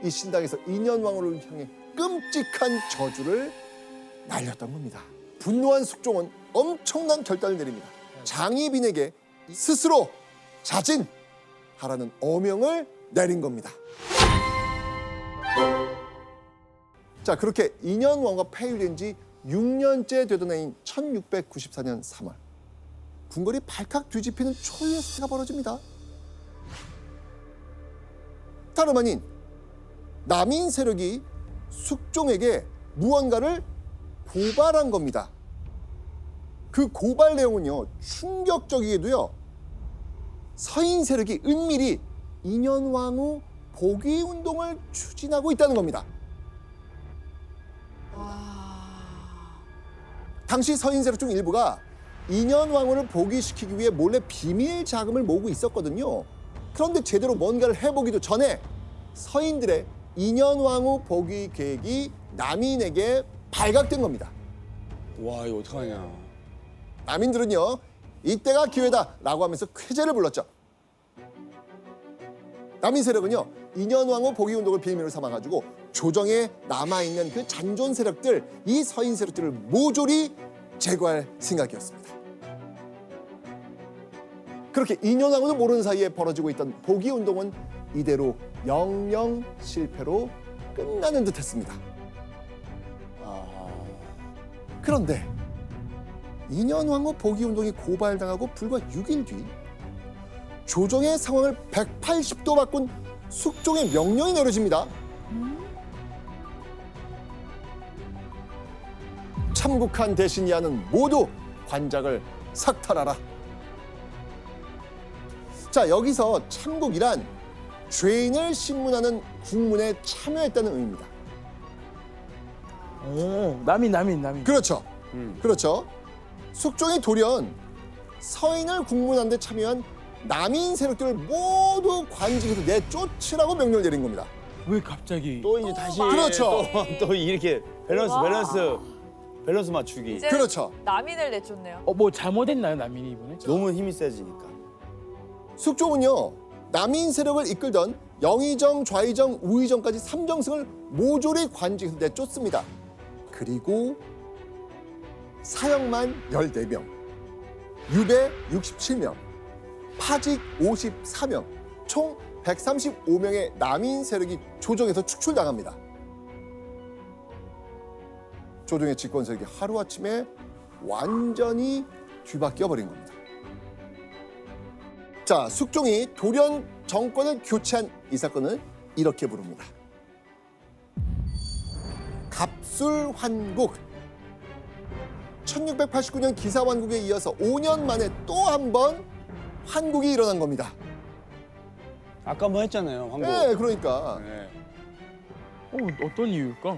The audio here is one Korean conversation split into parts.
이 신당에서 인현왕후를 향해 끔찍한 저주를 날렸던 겁니다. 분노한 숙종은 엄청난 결단을 내립니다. 장희빈에게 스스로 자진하라는 어명을 내린 겁니다. 자, 그렇게 인현왕후가 폐위된 지 6년째 되던 해인 1694년 3월 궁궐이 발칵 뒤집히는 초유의 사태가 벌어집니다. 다름 아닌 남인 세력이 숙종에게 무언가를 고발한 겁니다. 그 고발 내용은요, 충격적이게도요, 서인 세력이 은밀히 인현왕후 복위 운동을 추진하고 있다는 겁니다. 당시 서인 세력 중 일부가 인현왕후를 복위시키기 위해 몰래 비밀 자금을 모으고 있었거든요. 그런데 제대로 뭔가를 해보기도 전에 서인들의 인현왕후 복위 계획이 남인에게 발각된 겁니다. 와, 이거 어떡하냐. 남인들은요, 이때가 기회다라고 하면서 쾌재를 불렀죠. 남인 세력은요, 인현왕후 복위 운동을 빌미로 삼아가지고 조정에 남아있는 그 잔존 세력들, 이 서인 세력들을 모조리 제거할 생각이었습니다. 그렇게 인현왕후도 모르는 사이에 벌어지고 있던 복위 운동은 이대로 영영 실패로 끝나는 듯했습니다. 그런데 인현왕후 복위 운동이 고발당하고 불과 6일 뒤 조정의 상황을 180도 바꾼 숙종의 명령이 내려집니다. 참국한 대신이하는 모두 관작을 삭탈하라. 자, 여기서 참국이란 죄인을 신문하는 국문에 참여했다는 의미입니다. 오, 남인. 그렇죠. 그렇죠. 숙종이 돌연 서인을 국문하는 데 참여한 남인 세력들을 모두 관직에서 내쫓으라고 명령을 내린 겁니다. 왜 갑자기? 또 이제 다시 그렇죠. 또 이렇게 밸런스 맞추기. 이제 그렇죠. 남인을 내쫓네요. 뭐 잘못했나요, 남인이 이번에? 너무 힘이 세지니까. 숙종은요, 남인 세력을 이끌던 영의정, 좌의정, 우의정까지 3정승을 모조리 관직에서 내쫓습니다. 그리고 사형만 14명, 유배 67명, 파직 54명, 총 135명의 남인 세력이 조정에서 축출당합니다. 조정의 집권 세력이 하루아침에 완전히 뒤바뀌어 버린 겁니다. 자, 숙종이 돌연 정권을 교체한 이 사건을 이렇게 부릅니다. 갑술환국. 1689년 기사환국에 이어서 5년 만에 또 한 번 환국이 일어난 겁니다. 아까 한번 했잖아요, 황국. 네, 그러니까. 네. 어떤 이유일까?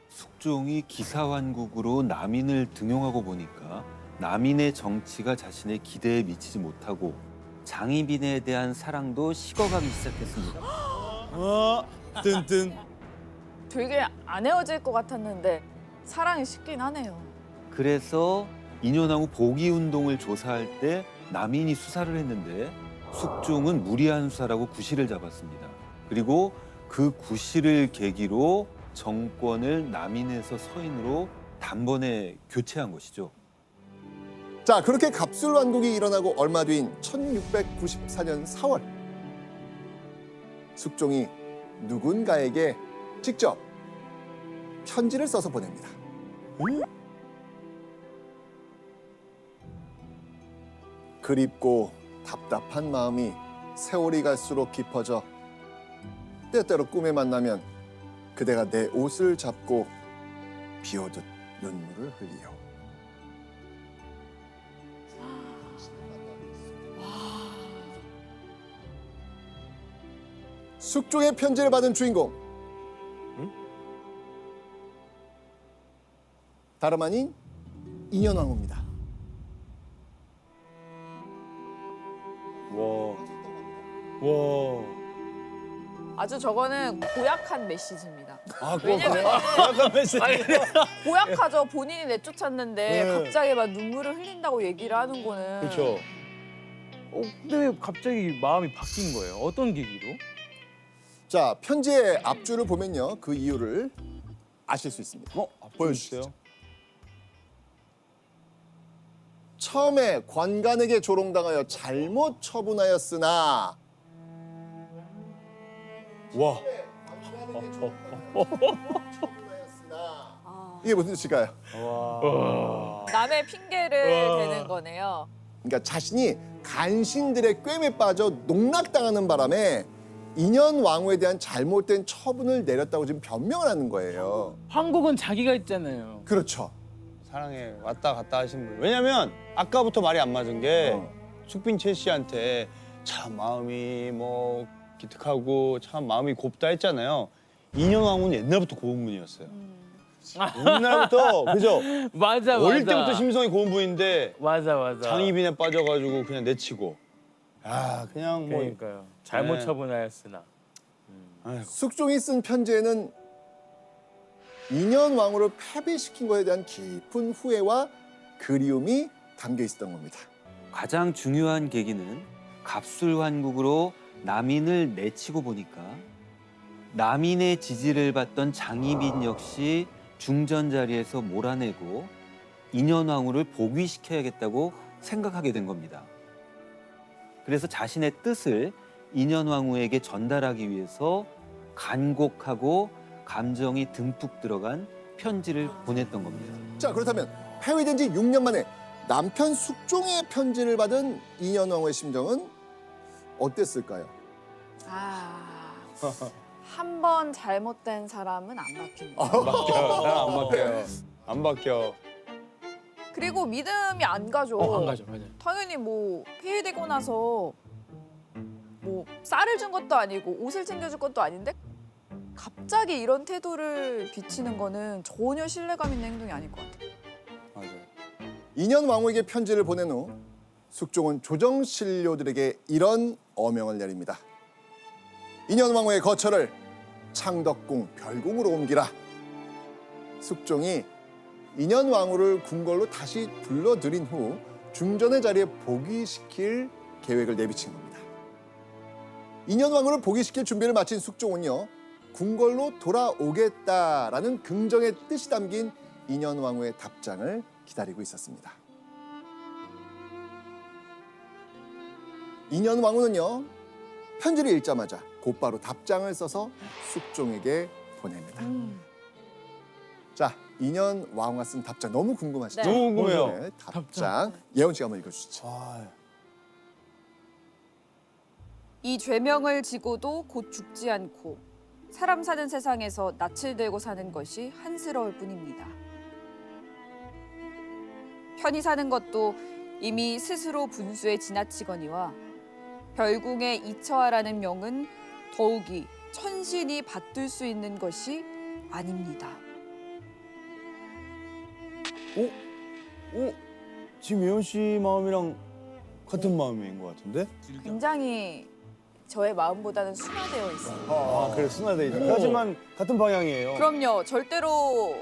숙종이 기사환국으로 남인을 등용하고 보니까 남인의 정치가 자신의 기대에 미치지 못하고 장희빈에 대한 사랑도 식어가기 시작했습니다. 뜬뜬. 되게 안 헤어질 것 같았는데 사랑이 식긴 하네요. 그래서 인현왕후 복위 운동을 조사할 때 남인이 수사를 했는데 숙종은 무리한 수사라고 구실을 잡았습니다. 그리고 그 구실을 계기로 정권을 남인에서 서인으로 단번에 교체한 것이죠. 자, 그렇게 갑술환국이 일어나고 얼마 뒤인 1694년 4월 숙종이 누군가에게 직접 편지를 써서 보냅니다. 그립고 답답한 마음이 세월이 갈수록 깊어져 때때로 꿈에 만나면 그대가 내 옷을 잡고 비오듯 눈물을 흘리요. 숙종의 편지를 받은 주인공, 다름 아닌 인현왕후입니다. 와. 아주 저거는 고약한 메시지입니다. 아, 왜냐면 약간 메시지. 고약하죠. 본인이 내쫓았는데 네. 갑자기 막 눈물을 흘린다고 얘기를 하는 거는. 그렇죠. 근데 왜 갑자기 마음이 바뀐 거예요? 어떤 계기로? 자, 편지의 앞줄을 보면요. 그 이유를 아실 수 있습니다. 보여주시죠. 처음에 관간에게 조롱당하여 잘못 처분하였으나 와. 이게 무슨 뜻일까요? 남의 핑계를 대는 거네요. 그러니까 자신이 간신들의 꿰매 빠져 농락당하는 바람에 인현 왕후에 대한 잘못된 처분을 내렸다고 지금 변명을 하는 거예요. 황국은 자기가 있잖아요. 그렇죠. 사랑에 왔다 갔다 하신 분. 왜냐면 아까부터 말이 안 맞은 게 어. 숙빈채 씨한테 참 마음이 뭐 기특하고 참 마음이 곱다 했잖아요. 인현왕후는 옛날부터 고운 분이었어요. 옛날부터 그죠? 맞아. 어릴 때부터 심성이 고운 분인데 맞아. 장희빈에 빠져가지고 그냥 내치고. 아 그냥 뭐 그러니까요. 잘못 네. 처분하였으나. 아이고. 숙종이 쓴 편지에는 인현 왕후를 패배시킨 것에 대한 깊은 후회와 그리움이 담겨 있었던 겁니다. 가장 중요한 계기는 갑술환국으로 남인을 내치고 보니까 남인의 지지를 받던 장희빈 역시 중전 자리에서 몰아내고 인현왕후를 복위시켜야겠다고 생각하게 된 겁니다. 그래서 자신의 뜻을 인현왕후에게 전달하기 위해서 간곡하고 감정이 듬뿍 들어간 편지를 보냈던 겁니다. 자, 그렇다면 패위된 지 6년 만에 남편 숙종의 편지를 받은 인현 왕후의 심정은 어땠을까요? 한 번 잘못된 사람은 안 바뀐다. 안 바뀌어요. 안 바뀌어. 그리고 믿음이 안 가죠. 안 가죠. 맞아요. 당연히 뭐 폐위되고 나서 뭐 쌀을 준 것도 아니고 옷을 챙겨줄 것도 아닌데 갑자기 이런 태도를 비치는 거는 전혀 신뢰감 있는 행동이 아닐 것 같아요. 맞아요. 인현 왕후에게 편지를 보낸 후 숙종은 조정신료들에게 이런 어명을 내립니다. 인현 왕후의 거처를 창덕궁 별궁으로 옮기라. 숙종이 인현 왕후를 궁궐로 다시 불러들인 후 중전의 자리에 복위시킬 계획을 내비친 겁니다. 인현 왕후를 복위시킬 준비를 마친 숙종은요, 궁궐로 돌아오겠다라는 긍정의 뜻이 담긴 인현 왕후의 답장을 기다리고 있었습니다. 인현 왕후는요, 편지를 읽자마자 곧바로 답장을 써서 숙종에게 보냅니다. 자, 인현 왕후가 쓴 답장 너무 궁금하시죠? 네. 너무 궁금해요. 네, 답장 예원 씨가 한번 읽어주시죠. 아, 이 죄명을 지고도 곧 죽지 않고 사람 사는 세상에서 낯을 들고 사는 것이 한스러울 뿐입니다. 편히 사는 것도 이미 스스로 분수에 지나치거니와 별궁에 이처하라는 명은 더욱이 천신이 받들 수 있는 것이 아닙니다. 지금 예원 씨 마음이랑 같은 마음인 것 같은데? 굉장히 저의 마음보다는 순화되어 있어요. 아, 그래 순화돼 있죠. 하지만 같은 방향이에요. 그럼요, 절대로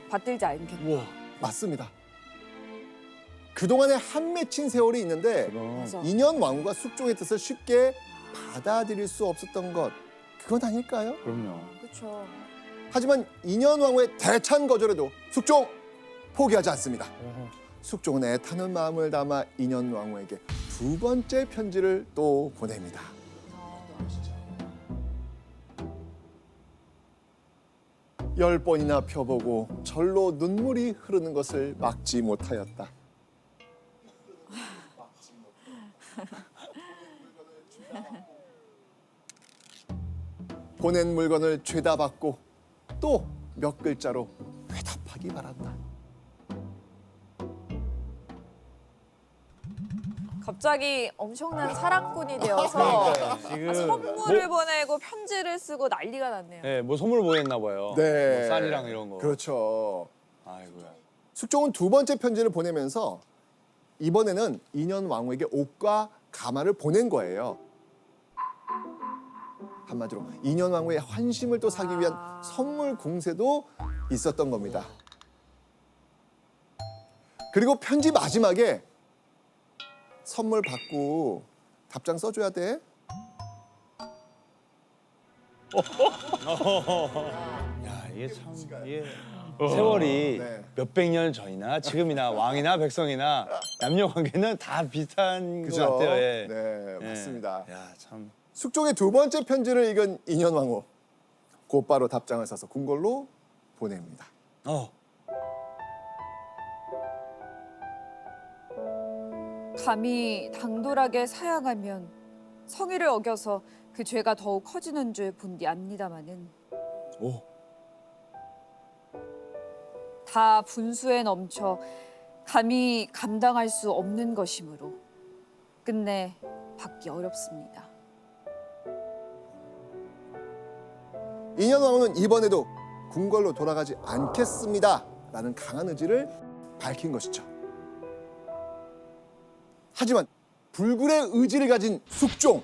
받들지 않겠다. 우와. 맞습니다. 그동안에 한 맺힌 세월이 있는데 그럼. 맞아. 인현 왕후가 숙종의 뜻을 쉽게 받아들일 수 없었던 것, 그건 아닐까요? 그럼요. 그렇죠. 하지만 인현 왕후의 대찬 거절에도 숙종 포기하지 않습니다. 숙종은 애타는 마음을 담아 인현 왕후에게 두 번째 편지를 또 보냅니다. 10번이나 펴보고 절로 눈물이 흐르는 것을 막지 못하였다. 보낸 물건을 죄다 받고 또 몇 글자로 회답하기 바란다. 갑자기 엄청난 사랑꾼이 되어서 지금 선물을 보내고 편지를 쓰고 난리가 났네요. 네, 뭐 선물 보냈나 봐요. 네. 뭐 쌀이랑 이런 거. 그렇죠. 아이고야. 숙종은 두 번째 편지를 보내면서 이번에는 인현 왕후에게 옷과 가마를 보낸 거예요. 한마디로 인현 왕후의 환심을 또 사기 위한 선물 공세도 있었던 겁니다. 그리고 편지 마지막에 선물 받고 답장 써줘야 돼. 야 이게 참 이게 세월이 네. 몇백 년 전이나 지금이나 왕이나 백성이나 남녀 관계는 다 비슷한 것 그죠? 같아요. 예. 네, 예. 맞습니다. 야 참. 숙종의 두 번째 편지를 읽은 인현왕후 곧바로 답장을 써서 궁궐로 보냅니다. 감히 당돌하게 사양하면 성의를 어겨서 그 죄가 더욱 커지는 줄 본디 압니다마는 오. 다 분수에 넘쳐 감히 감당할 수 없는 것이므로 끝내 받기 어렵습니다. 인현왕후는 이번에도 궁궐로 돌아가지 않겠습니다라는 강한 의지를 밝힌 것이죠. 하지만 불굴의 의지를 가진 숙종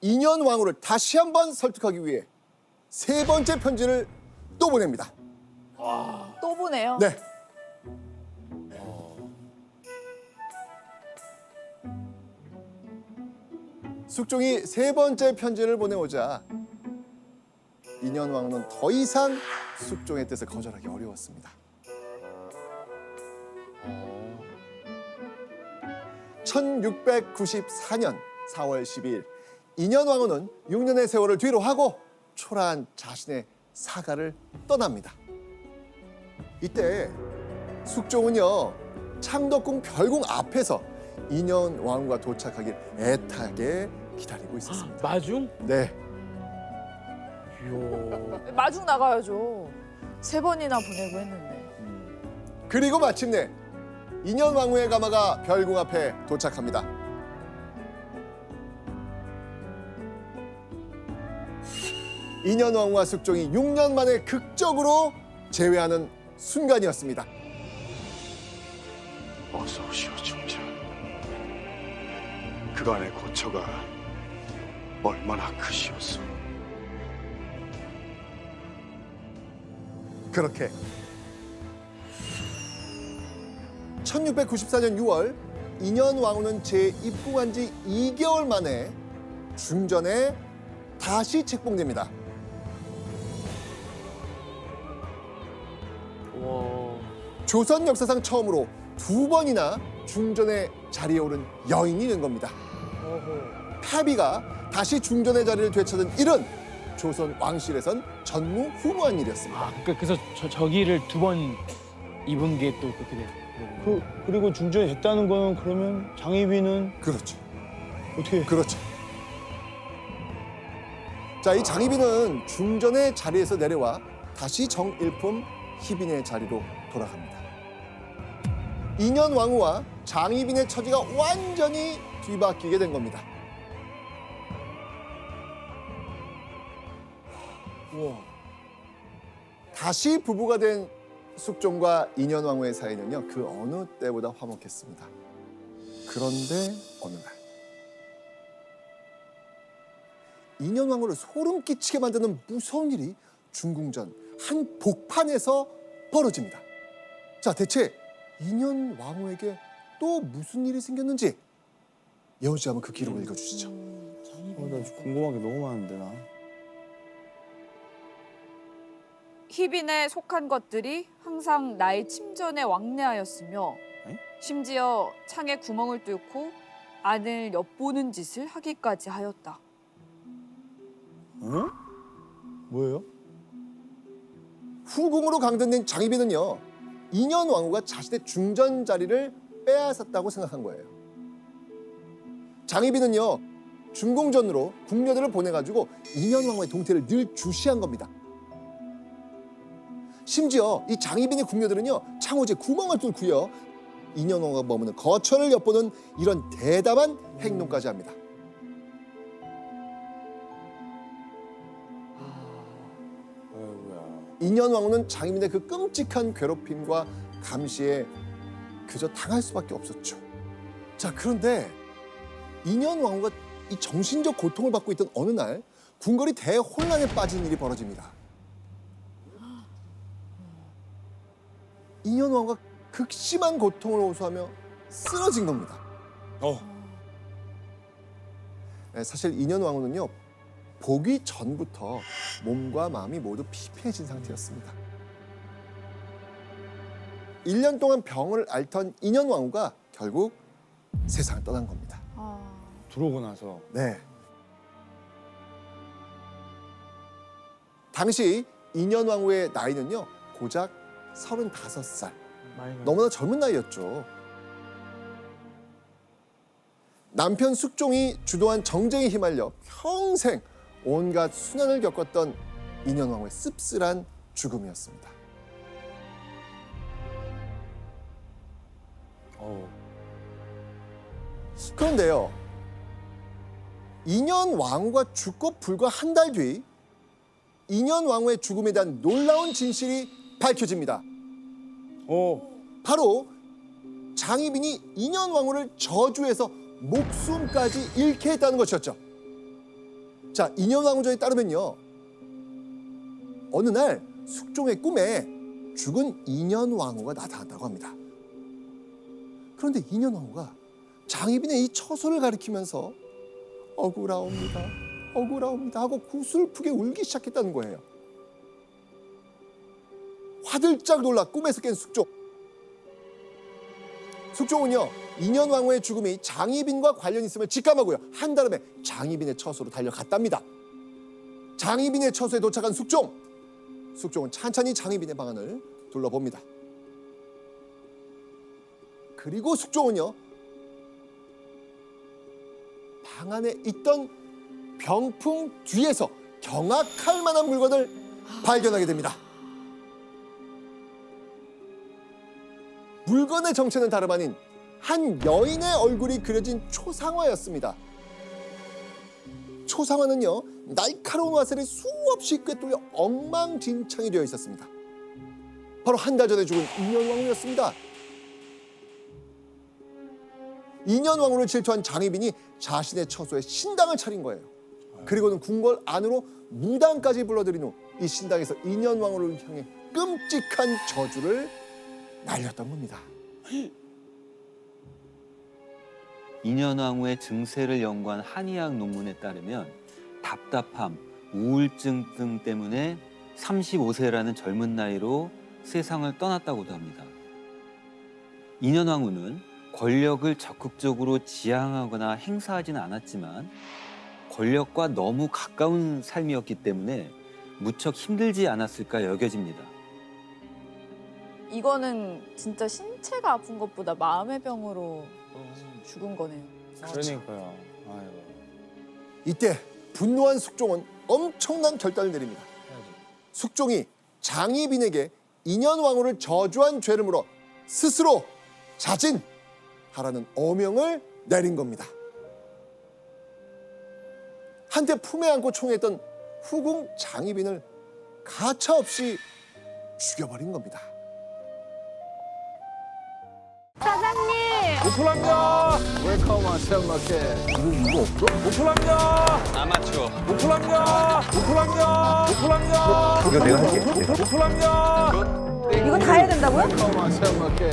인현왕후를 다시 한번 설득하기 위해 세 번째 편지를 또 보냅니다. 또 보내요. 네. 숙종이 세 번째 편지를 보내오자 인현왕후는 더 이상 숙종의 뜻을 거절하기 어려웠습니다. 1694년 4월 12일 인현왕후는 6년의 세월을 뒤로 하고 초라한 자신의 사가를 떠납니다. 이때 숙종은요 창덕궁 별궁 앞에서 인현왕후가 도착하길 애타게 기다리고 있었습니다. 마중? 네, 이야. 마중 나가야죠. 3번이나 보내고 했는데. 그리고 마침내 인현왕후의 가마가 별궁 앞에 도착합니다. 인현왕후와 숙종이 6년 만에 극적으로 재회하는 순간이었습니다. 어서 오시오 중자. 그간의 고초가 얼마나 크시었소. 그렇게 1694년 6월 인현왕후는 재입궁한 지 2개월 만에 중전에 다시 책봉됩니다. 와. 조선 역사상 처음으로 2번이나 중전의 자리에 오른 여인이 된 겁니다. 패비가 다시 중전의 자리를 되찾은 일은 조선 왕실에선 전무후무한 일이었습니다. 아, 그러니까 그래서 저기를 2번 입은 게 또 그렇게 돼. 그리고 중전이 됐다는 거는 그러면 장희빈은 그렇죠. 어떻게? 그렇죠. 자, 이 장희빈은 중전의 자리에서 내려와 다시 정일품 희빈의 자리로 돌아갑니다. 인현왕후와 장희빈의 처지가 완전히 뒤바뀌게 된 겁니다. 우와. 다시 부부가 된 숙종과 인현왕후의 사이는요 그 어느 때보다 화목했습니다. 그런데 어느 날 인현왕후를 소름 끼치게 만드는 무서운 일이 중궁전 한 복판에서 벌어집니다. 자, 대체 인현왕후에게 또 무슨 일이 생겼는지 예원 씨 한번 그 기록을 읽어주시죠. 나 궁금한 게 너무 많은데 나. 희빈에 속한 것들이 항상 나의 침전에 왕래하였으며 에? 심지어 창에 구멍을 뚫고 안을 엿보는 짓을 하기까지 하였다. 어? 뭐예요? 후궁으로 강등된 장희빈은요 인현왕후가 자신의 중전 자리를 빼앗았다고 생각한 거예요. 장희빈은요 중궁전으로 궁녀들을 보내가지고 인현왕후의 동태를 늘 주시한 겁니다. 심지어 이 장희빈의 궁녀들은요 창호지에 구멍을 뚫고요 인현왕후가 머무는 거처를 엿보는 이런 대담한 행동까지 합니다. 아이고야. 인현왕후는 장희빈의 그 끔찍한 괴롭힘과 감시에 그저 당할 수밖에 없었죠. 자, 그런데 인현왕후가 이 정신적 고통을 받고 있던 어느 날 궁궐이 대혼란에 빠진 일이 벌어집니다. 인현왕후가 극심한 고통을 호소하며 쓰러진 겁니다. 어. 네, 사실 인현왕후는요 보기 전부터 몸과 마음이 모두 피폐해진 상태였습니다. 1년 동안 병을 앓던 인현왕후가 결국 세상을 떠난 겁니다. 들어오고 나서 네. 당시 인현왕후의 나이는요 고작 35살. 너무나 젊은 나이였죠. 남편 숙종이 주도한 정쟁에 휘말려 평생 온갖 수난을 겪었던 인현왕후의 씁쓸한 죽음이었습니다. 그런데요, 인현왕후가 죽고 불과 한 달 뒤 인현왕후의 죽음에 대한 놀라운 진실이 밝혀집니다. 바로 장희빈이 인현왕후를 저주해서 목숨까지 잃게 했다는 것이었죠. 자, 인현왕후전에 따르면요, 어느 날 숙종의 꿈에 죽은 인현왕후가 나타났다고 합니다. 그런데 인현왕후가 장희빈의 이 처소를 가리키면서 억울하옵니다, 억울하옵니다 하고 구슬프게 울기 시작했다는 거예요. 화들짝 놀라 꿈에서 깬 숙종. 숙종은요, 인현왕후의 죽음이 장희빈과 관련이 있음을 직감하고요, 한달음에 장희빈의 처소로 달려갔답니다. 장희빈의 처소에 도착한 숙종은 찬찬히 장희빈의 방안을 둘러봅니다. 그리고 숙종은요, 방 안에 있던 병풍 뒤에서 경악할 만한 물건을 발견하게 됩니다. 물건의 정체는 다름 아닌 한 여인의 얼굴이 그려진 초상화였습니다. 초상화는요, 날카로운 화살이 수없이 꿰뚫려 엉망진창이 되어 있었습니다. 바로 한 달 전에 죽은 인현왕후였습니다. 인현왕후를 질투한 장희빈이 자신의 처소에 신당을 차린 거예요. 그리고는 궁궐 안으로 무당까지 불러들인 후 이 신당에서 인현왕후를 향해 끔찍한 저주를 날렸던 겁니다. 인현왕후의 증세를 연구한 한의학 논문에 따르면 답답함, 우울증 등 때문에 35세라는 젊은 나이로 세상을 떠났다고도 합니다. 인현왕후는 권력을 적극적으로 지향하거나 행사하지는 않았지만 권력과 너무 가까운 삶이었기 때문에 무척 힘들지 않았을까 여겨집니다. 이거는 진짜 신체가 아픈 것보다 마음의 병으로 죽은 거네요. 그러니까요. 아이고. 이때 분노한 숙종은 엄청난 결단을 내립니다. 숙종이 장희빈에게 인현왕후를 저주한 죄를 물어 스스로 자진하라는 어명을 내린 겁니다. 한때 품에 안고 총애했던 후궁 장희빈을 가차없이 죽여버린 겁니다. 오플랍니다. 웰컴 마세요 마켓. 이거 없어? 오플랍니다. 아마추어. 오플랍니다. 오플랍니다. 오플랍니다. 이거 내가 할게. 오플랍니다. 이거 다 해야 된다고요? 웰컴 마세요 마켓.